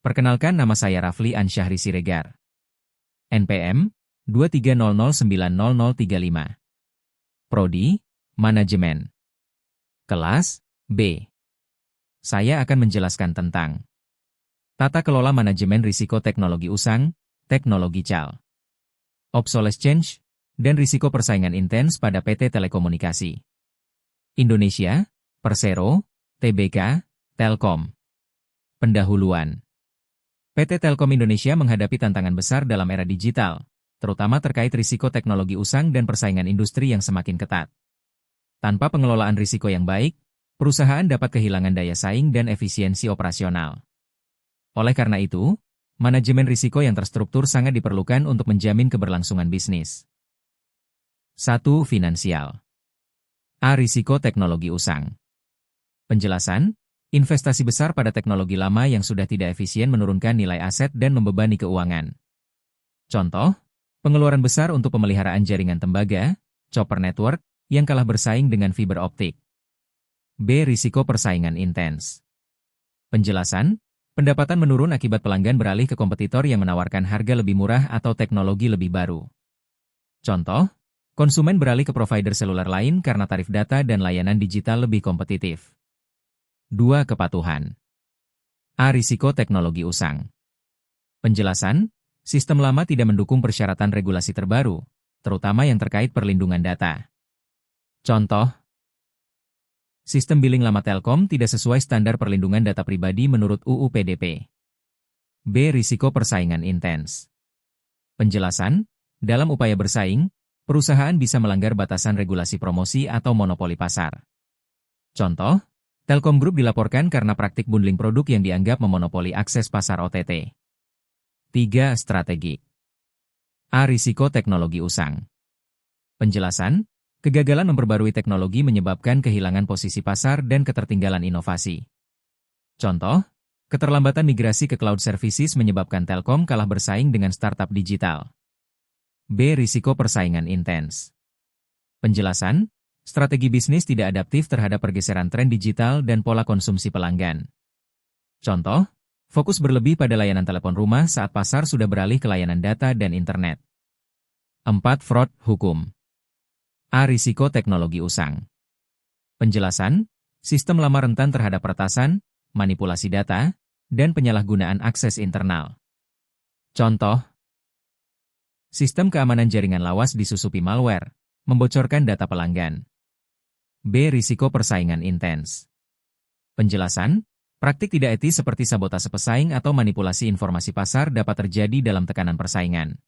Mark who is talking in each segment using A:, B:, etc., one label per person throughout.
A: Perkenalkan, nama saya Rafli Ansyahri Siregar. NPM 230090035. Prodi Manajemen. Kelas B. Saya akan menjelaskan tentang tata kelola manajemen risiko teknologi usang, teknologi CAL, obsolescence, dan risiko persaingan intens pada PT Telekomunikasi Indonesia, Persero, Tbk, Telkom. Pendahuluan. PT Telkom Indonesia menghadapi tantangan besar dalam era digital, terutama terkait risiko teknologi usang dan persaingan industri yang semakin ketat. Tanpa pengelolaan risiko yang baik, perusahaan dapat kehilangan daya saing dan efisiensi operasional. Oleh karena itu, manajemen risiko yang terstruktur sangat diperlukan untuk menjamin keberlangsungan bisnis. 1. Finansial. A. Risiko teknologi usang. Penjelasan. Investasi besar pada teknologi lama yang sudah tidak efisien menurunkan nilai aset dan membebani keuangan. Contoh, pengeluaran besar untuk pemeliharaan jaringan tembaga, chopper network, yang kalah bersaing dengan fiber optik. B. Risiko persaingan intens. Penjelasan, pendapatan menurun akibat pelanggan beralih ke kompetitor yang menawarkan harga lebih murah atau teknologi lebih baru. Contoh, konsumen beralih ke provider seluler lain karena tarif data dan layanan digital lebih kompetitif. 2. Kepatuhan. A. Risiko teknologi usang. Penjelasan, sistem lama tidak mendukung persyaratan regulasi terbaru, terutama yang terkait perlindungan data. Contoh, sistem billing lama Telkom tidak sesuai standar perlindungan data pribadi menurut UU PDP. B. Risiko persaingan intens. Penjelasan, dalam upaya bersaing, perusahaan bisa melanggar batasan regulasi promosi atau monopoli pasar. Contoh, Telkom Group dilaporkan karena praktik bundling produk yang dianggap memonopoli akses pasar OTT. 3. Strategi. A. Risiko teknologi usang. Penjelasan, kegagalan memperbarui teknologi menyebabkan kehilangan posisi pasar dan ketertinggalan inovasi. Contoh, keterlambatan migrasi ke cloud services menyebabkan Telkom kalah bersaing dengan startup digital. B. Risiko persaingan intens. Penjelasan, strategi bisnis tidak adaptif terhadap pergeseran tren digital dan pola konsumsi pelanggan. Contoh, fokus berlebih pada layanan telepon rumah saat pasar sudah beralih ke layanan data dan internet. 4. Fraud hukum. A. Risiko teknologi usang. Penjelasan, sistem lama rentan terhadap peretasan, manipulasi data, dan penyalahgunaan akses internal. Contoh, sistem keamanan jaringan lawas disusupi malware, membocorkan data pelanggan. B. Risiko persaingan intens. Penjelasan, praktik tidak etis seperti sabotase pesaing atau manipulasi informasi pasar dapat terjadi dalam tekanan persaingan.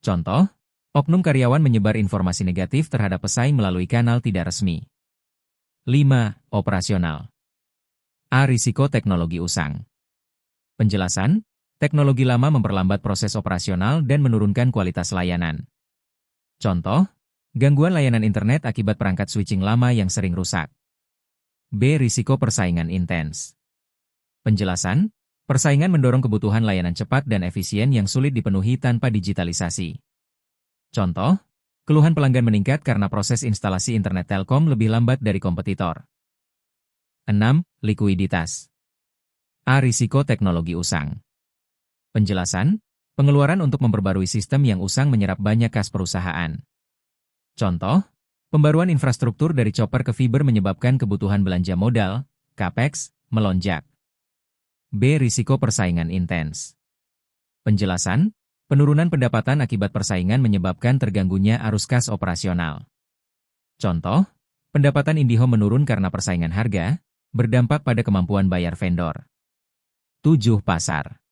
A: Contoh, oknum karyawan menyebar informasi negatif terhadap pesaing melalui kanal tidak resmi. 5. Operasional. A. Risiko teknologi usang. Penjelasan, teknologi lama memperlambat proses operasional dan menurunkan kualitas layanan. Contoh, gangguan layanan internet akibat perangkat switching lama yang sering rusak. B. Risiko persaingan intens. Penjelasan, persaingan mendorong kebutuhan layanan cepat dan efisien yang sulit dipenuhi tanpa digitalisasi. Contoh, keluhan pelanggan meningkat karena proses instalasi internet Telkom lebih lambat dari kompetitor. 6. Likuiditas. A. Risiko teknologi usang. Penjelasan, pengeluaran untuk memperbarui sistem yang usang menyerap banyak kas perusahaan. Contoh, pembaruan infrastruktur dari chopper ke fiber menyebabkan kebutuhan belanja modal, CAPEX, melonjak. B. Risiko persaingan intens. Penjelasan, penurunan pendapatan akibat persaingan menyebabkan terganggunya arus kas operasional. Contoh, pendapatan IndiHome menurun karena persaingan harga, berdampak pada kemampuan bayar vendor. 7. Pasar.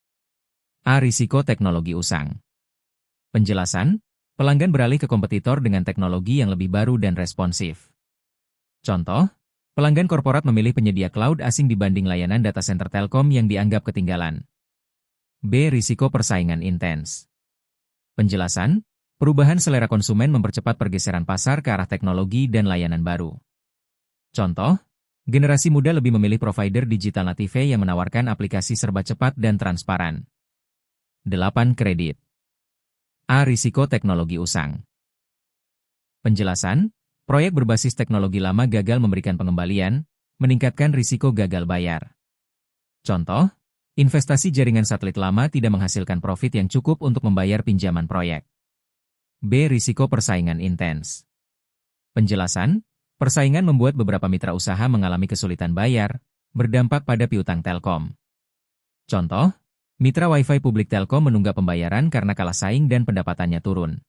A: A. Risiko teknologi usang. Penjelasan, pelanggan beralih ke kompetitor dengan teknologi yang lebih baru dan responsif. Contoh, pelanggan korporat memilih penyedia cloud asing dibanding layanan data center Telkom yang dianggap ketinggalan. B. Risiko persaingan intens. Penjelasan, perubahan selera konsumen mempercepat pergeseran pasar ke arah teknologi dan layanan baru. Contoh, generasi muda lebih memilih provider digital native yang menawarkan aplikasi serba cepat dan transparan. 8. Kredit. A. Risiko teknologi usang. Penjelasan, proyek berbasis teknologi lama gagal memberikan pengembalian, meningkatkan risiko gagal bayar. Contoh, Investasi jaringan satelit lama tidak menghasilkan profit yang cukup untuk membayar pinjaman proyek. B. Risiko persaingan intens. Penjelasan, persaingan membuat beberapa mitra usaha mengalami kesulitan bayar, berdampak pada piutang Telkom. Contoh, mitra Wi-Fi publik Telkom menunggak pembayaran karena kalah saing dan pendapatannya turun.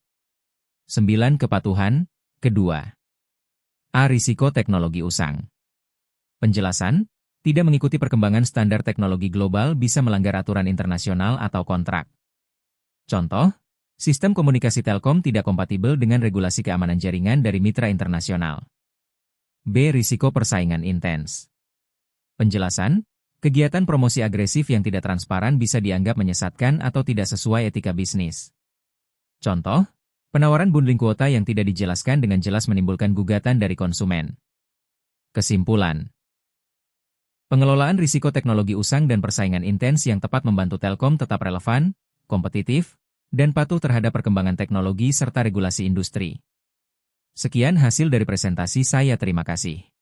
A: 9. Kepatuhan, kedua. A. Risiko teknologi usang. Penjelasan, tidak mengikuti perkembangan standar teknologi global bisa melanggar aturan internasional atau kontrak. Contoh, sistem komunikasi Telkom tidak kompatibel dengan regulasi keamanan jaringan dari mitra internasional. B. Risiko persaingan intens. Penjelasan, kegiatan promosi agresif yang tidak transparan bisa dianggap menyesatkan atau tidak sesuai etika bisnis. Contoh, penawaran bundling kuota yang tidak dijelaskan dengan jelas menimbulkan gugatan dari konsumen. Kesimpulan, pengelolaan risiko teknologi usang dan persaingan intens yang tepat membantu Telkom tetap relevan, kompetitif, dan patuh terhadap perkembangan teknologi serta regulasi industri. Sekian hasil dari presentasi saya, terima kasih.